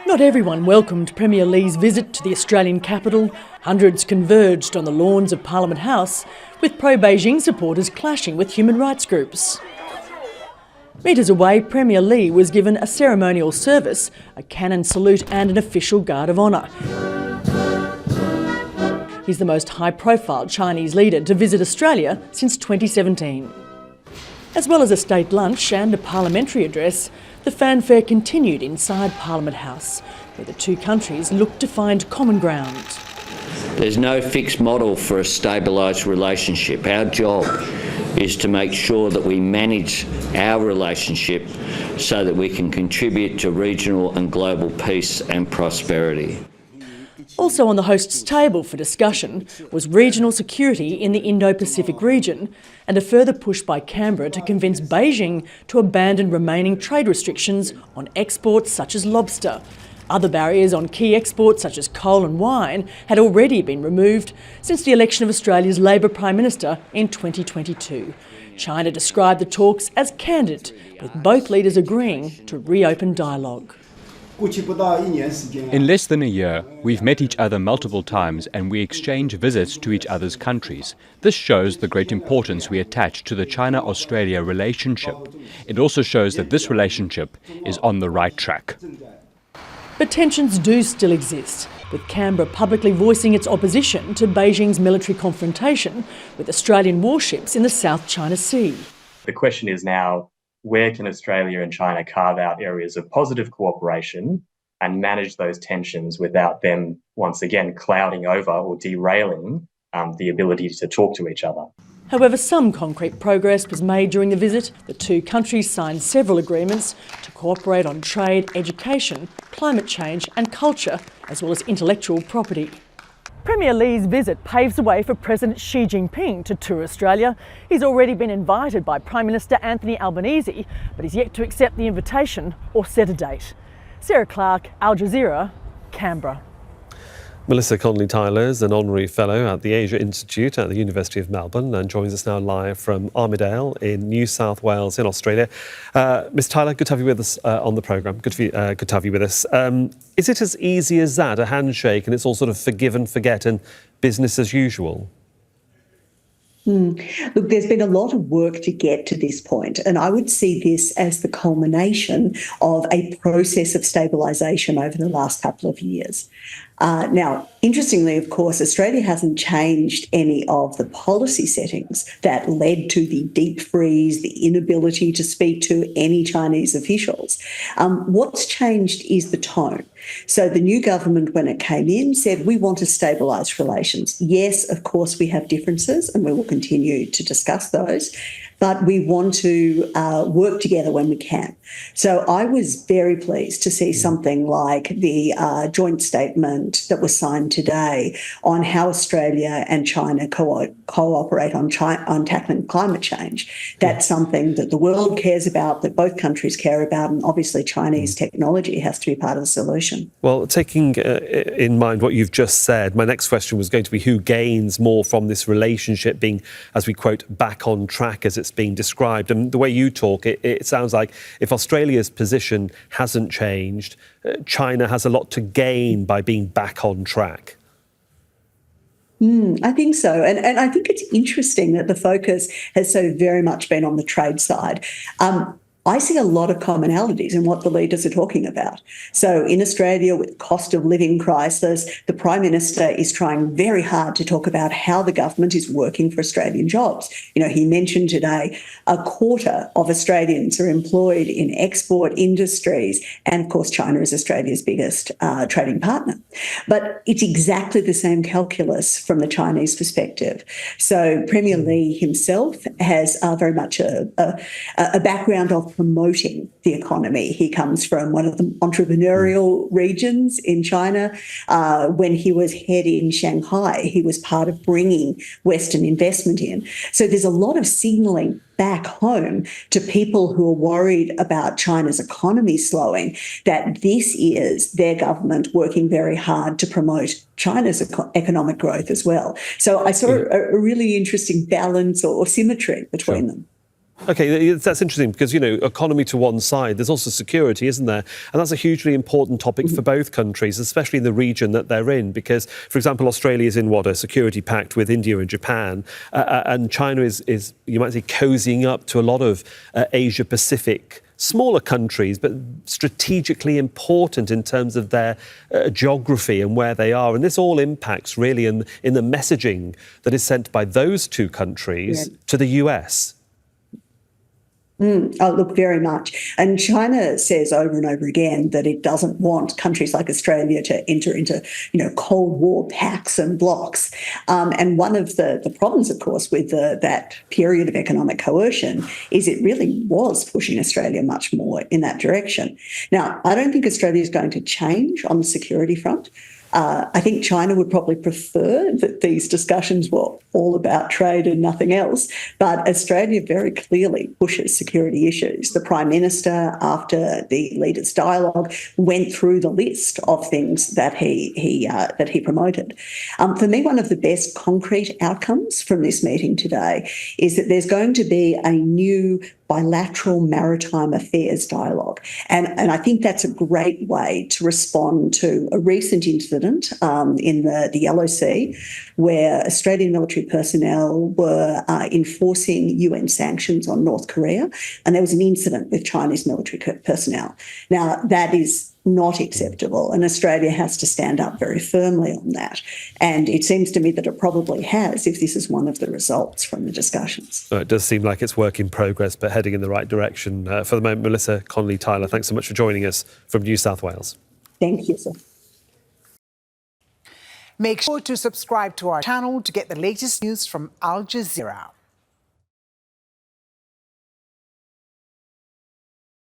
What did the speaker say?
Not everyone welcomed Premier Lee's visit to the Australian capital. Hundreds converged on the lawns of Parliament House, with pro-Beijing supporters clashing with human rights groups. Metres away, Premier Lee was given a ceremonial service, a cannon salute and an official guard of honour. He's the most high-profile Chinese leader to visit Australia since 2017. As well as a state lunch and a parliamentary address, the fanfare continued inside Parliament House, where the two countries looked to find common ground. There's no fixed model for a stabilised relationship. Our job is to make sure that we manage our relationship so that we can contribute to regional and global peace and prosperity. Also on the hosts' table for discussion was regional security in the Indo-Pacific region and a further push by Canberra to convince Beijing to abandon remaining trade restrictions on exports such as lobster. Other barriers on key exports such as coal and wine had already been removed since the election of Australia's Labor Prime Minister in 2022. China described the talks as candid, with both leaders agreeing to reopen dialogue. In less than a year, we've met each other multiple times and we exchange visits to each other's countries. This shows the great importance we attach to the China-Australia relationship. It also shows that this relationship is on the right track. But tensions do still exist, with Canberra publicly voicing its opposition to Beijing's military confrontation with Australian warships in the South China Sea. The question is now, where can Australia and China carve out areas of positive cooperation and manage those tensions without them once again clouding over or derailing the ability to talk to each other? However, some concrete progress was made during the visit. The two countries signed several agreements to cooperate on trade, education, climate change and culture, as well as intellectual property. Premier Lee's visit paves the way for President Xi Jinping to tour Australia. He's already been invited by Prime Minister Anthony Albanese, but he's yet to accept the invitation or set a date. Sarah Clarke, Al Jazeera, Canberra. Melissa Conley-Tyler is an Honorary Fellow at the Asia Institute at the University of Melbourne and joins us now live from Armidale in New South Wales in Australia. Ms Tyler, good to have you with us on the programme. Good to have you with us. Is it as easy as that, a handshake, and it's all sort of forgive and forget and business as usual? Look, there's been a lot of work to get to this point, and I would see this as the culmination of a process of stabilisation over the last couple of years. Now, interestingly, of course, Australia hasn't changed any of the policy settings that led to the deep freeze, the inability to speak to any Chinese officials. What's changed is the tone. So the new government, when it came in, said, we want to stabilise relations. Yes, of course, we have differences and we will continue to discuss those, but we want to work together when we can. So I was very pleased to see something like the joint statement that was signed today on how Australia and China cooperate on tackling climate change. That's something that the world cares about, that both countries care about, and obviously Chinese technology has to be part of the solution. Well, taking in mind what you've just said, my next question was going to be who gains more from this relationship being, as we quote, back on track as it's being described. And the way you talk, it sounds like if Australia's position hasn't changed, China has a lot to gain by being back on track. I think so. And I think it's interesting that the focus has so very much been on the trade side. I see a lot of commonalities in what the leaders are talking about. So in Australia, with cost of living crisis, the Prime Minister is trying very hard to talk about how the government is working for Australian jobs. You know, he mentioned today a quarter of Australians are employed in export industries. And of course, China is Australia's biggest trading partner. But it's exactly the same calculus from the Chinese perspective. So Premier Lee himself has very much a background of promoting the economy. He comes from one of the entrepreneurial regions in China. When he was head in Shanghai, he was part of bringing Western investment in. So there's a lot of signalling back home to people who are worried about China's economy slowing, that this is their government working very hard to promote China's economic growth as well. So I saw a really interesting balance or symmetry between them. OK, that's interesting because, you know, economy to one side, there's also security, isn't there? And that's a hugely important topic for both countries, especially in the region that they're in, because, for example, Australia is in a security pact with India and Japan, and China is, you might say, cozying up to a lot of Asia-Pacific smaller countries, but strategically important in terms of their geography and where they are. And this all impacts really in the messaging that is sent by those two countries to the US. Oh, look, very much. And China says over and over again that it doesn't want countries like Australia to enter into, Cold War pacts and blocs. And one of the problems, of course, with that period of economic coercion is it really was pushing Australia much more in that direction. Now, I don't think Australia is going to change on the security front. I think China would probably prefer that these discussions were all about trade and nothing else, but Australia very clearly pushes security issues. The Prime Minister, after the leaders' dialogue, went through the list of things that he promoted. For me, one of the best concrete outcomes from this meeting today is that there's going to be a new bilateral maritime affairs dialogue. And I think that's a great way to respond to a recent incident in the Yellow Sea, where Australian military personnel were enforcing UN sanctions on North Korea, and there was an incident with Chinese military personnel. Now, that is not acceptable, and Australia has to stand up very firmly on that. And it seems to me that it probably has, if this is one of the results from the discussions. It does seem like it's work in progress, but heading in the right direction. For the moment, Melissa Conley Tyler, thanks so much for joining us from New South Wales. Thank you, sir. Make sure to subscribe to our channel to get the latest news from Al Jazeera.